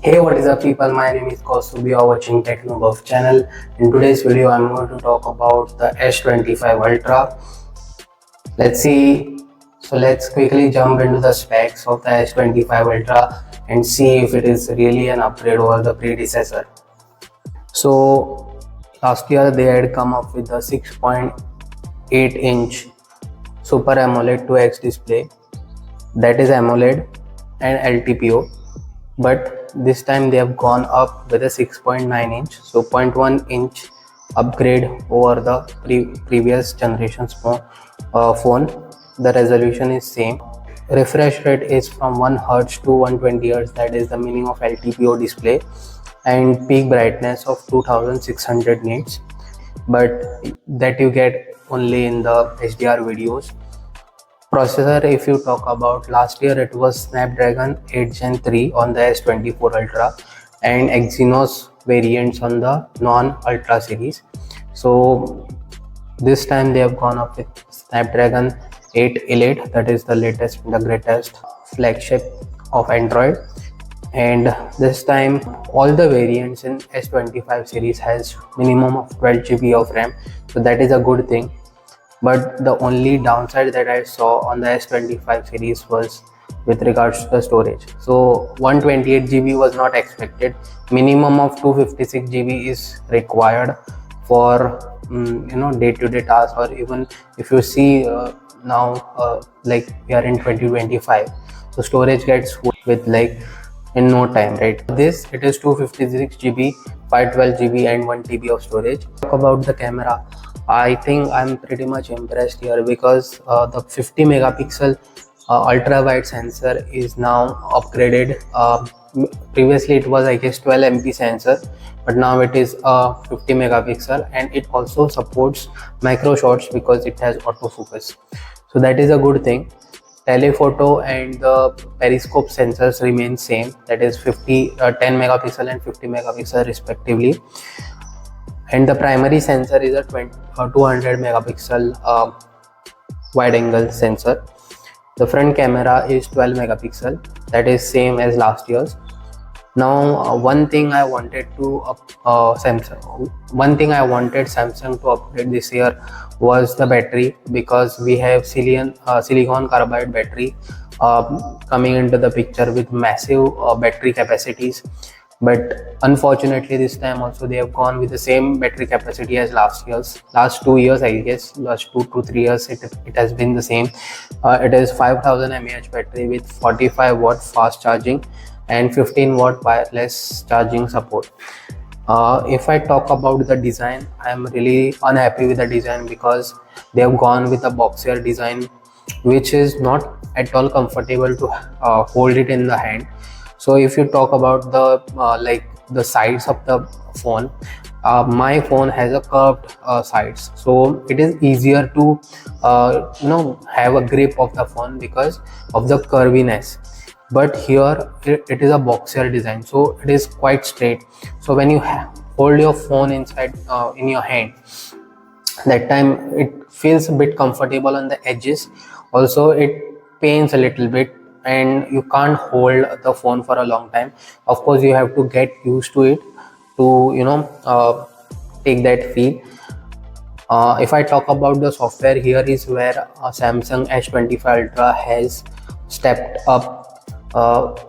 Hey, what is up people, my name is Kaustuv, you are watching TechnoBuff channel. In today's video I'm going to talk about the S25 Ultra. Let's see, so let's quickly jump into the specs of the S25 Ultra and see if it is really an upgrade over the predecessor. So last year they had come up with the 6.8 inch Super AMOLED 2X display, that is AMOLED and LTPO, but this time they have gone up with a 6.9 inch, so 0.1 inch upgrade over the previous generation's phone. The resolution is same. Refresh rate is from 1 Hz to 120 Hz, that is the meaning of LTPO display, and peak brightness of 2600 nits, but that you get only in the HDR videos. Processor, if you talk about, last year it was Snapdragon 8 Gen 3 on the S24 Ultra and Exynos variants on the non-Ultra series. So this time they have gone up with Snapdragon 8 Elite, that is the latest, the greatest flagship of Android. And this time all the variants in S25 series has minimum of 12 GB of RAM, so that is a good thing. But the only downside that I saw on the S25 series was with regards to the storage. So 128 GB was not expected. Minimum of 256 GB is required for day-to-day tasks, or even if you see now like we are in 2025, so storage gets full with like in no time, right? This, it is 256 GB, 512 GB and 1 TB of storage. Talk about the camera, I think I'm pretty much impressed here because the 50 megapixel ultra wide sensor is now upgraded. Previously it was, I guess, 12 MP sensor, but now it is 50 megapixel, and it also supports micro shots because it has autofocus, so that is a good thing. Telephoto and the periscope sensors remain same, that is 10 megapixel and 50 megapixel respectively, and the primary sensor is a 200 megapixel wide angle sensor. The front camera is 12 megapixel, that is same as last year's. Now one thing I wanted Samsung to upgrade this year was the battery, because we have silicon carbide battery coming into the picture with massive battery capacities. But unfortunately this time also they have gone with the same battery capacity as last 2 years, I guess. Last 2 to 3 years it has been the same. It is 5000 mAh battery with 45 watt fast charging and 15 watt wireless charging support. If I talk about the design, I am really unhappy with the design because they have gone with a boxier design, which is not at all comfortable to hold it in the hand. So if you talk about the like the sides of the phone, my phone has a curved sides, so it is easier to have a grip of the phone because of the curviness. But here it is a boxier design, so it is quite straight. So when you hold your phone inside in your hand, that time it feels a bit comfortable on the edges. Also it pains a little bit and you can't hold the phone for a long time. Of course you have to get used to it to take that feel. If I talk about the software, here is where Samsung S25 Ultra has stepped up.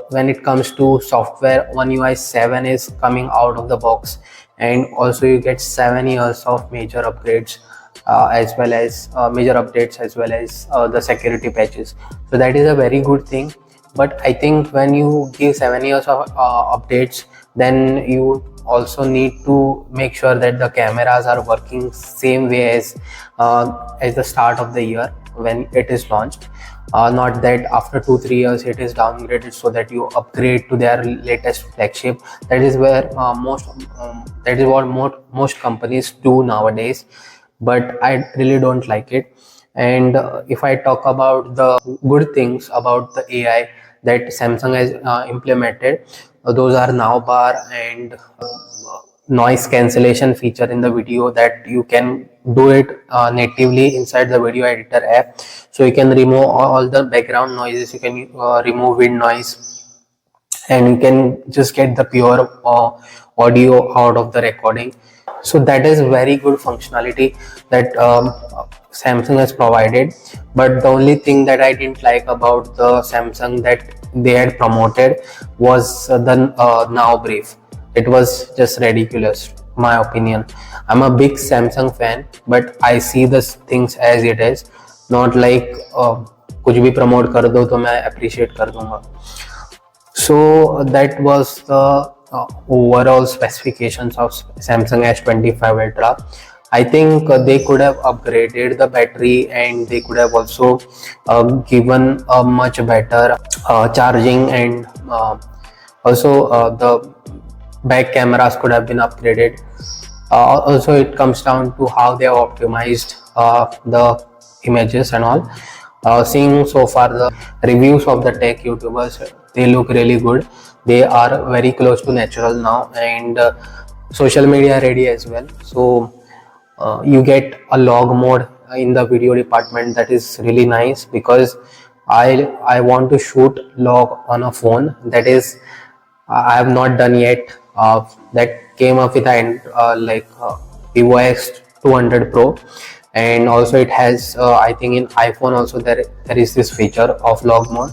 When it comes to software, One UI 7 is coming out of the box, and also you get 7 years of major upgrades as well as major updates, as well as the security patches. So that is a very good thing. But I think when you give 7 years of updates, then you also need to make sure that the cameras are working same way as the start of the year when it is launched. Not that after 2-3 years it is downgraded so that you upgrade to their latest flagship. That is where that is what most companies do nowadays, but I really don't like it. And if I talk about the good things about the AI that Samsung has implemented, those are now bar and noise cancellation feature in the video, that you can do it natively inside the video editor app. So you can remove all the background noises, you can remove wind noise, and you can just get the pure audio out of the recording. So that is very good functionality that Samsung has provided. But the only thing that I didn't like about the Samsung that they had promoted was the Now Brief. It was just ridiculous, my opinion. I'm a big Samsung fan, but I see the things as it is, not like कुछ भी promote कर दो तो मैं appreciate कर दूंगा. So that was the overall specifications of Samsung S25 Ultra. I think they could have upgraded the battery, and they could have also given a much better charging, and also the back cameras could have been upgraded. Also, it comes down to how they have optimized the images and all. Seeing so far the reviews of the tech YouTubers, they look really good. They are very close to natural now, and social media ready as well. So you get a log mode in the video department. That is really nice, because I want to shoot log on a phone. That is, I have not done yet. That came up with Vivo X200 Pro, and also it has I think in iPhone also there is this feature of log mode,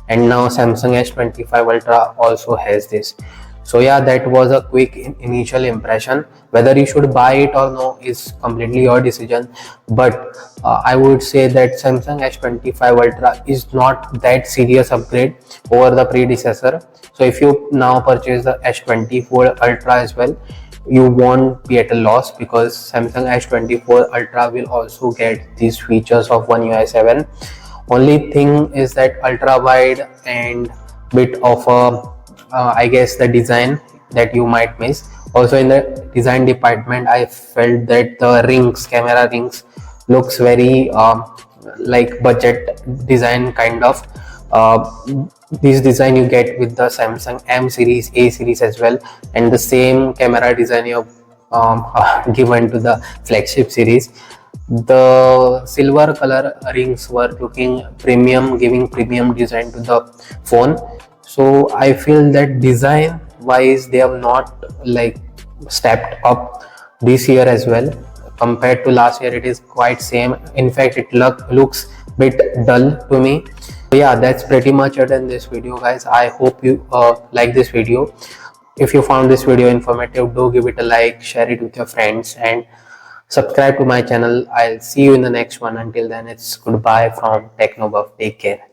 and now Samsung S25 Ultra also has this. So yeah, that was a quick initial impression. Whether you should buy it or no is completely your decision, but I would say that Samsung S25 Ultra is not that serious upgrade over the predecessor. So if you now purchase the S24 Ultra as well, you won't be at a loss, because Samsung S24 Ultra will also get these features of One UI 7. Only thing is that ultra wide and bit of a I guess the design that you might miss. Also in the design department, I felt that the rings, camera rings, looks very like budget design kind of. This design you get with the Samsung M series, A series as well, and the same camera design you given to the flagship series. The silver color rings were looking premium, giving premium design to the phone. So I feel that design wise they have not like stepped up this year as well. Compared to last year, it is quite same. In fact, it looks bit dull to me. So yeah, that's pretty much it in this video, guys. I hope you like this video. If you found this video informative, do give it a like, share it with your friends, and subscribe to my channel. I'll see you in the next one. Until then, it's goodbye from Technobuff. Take care.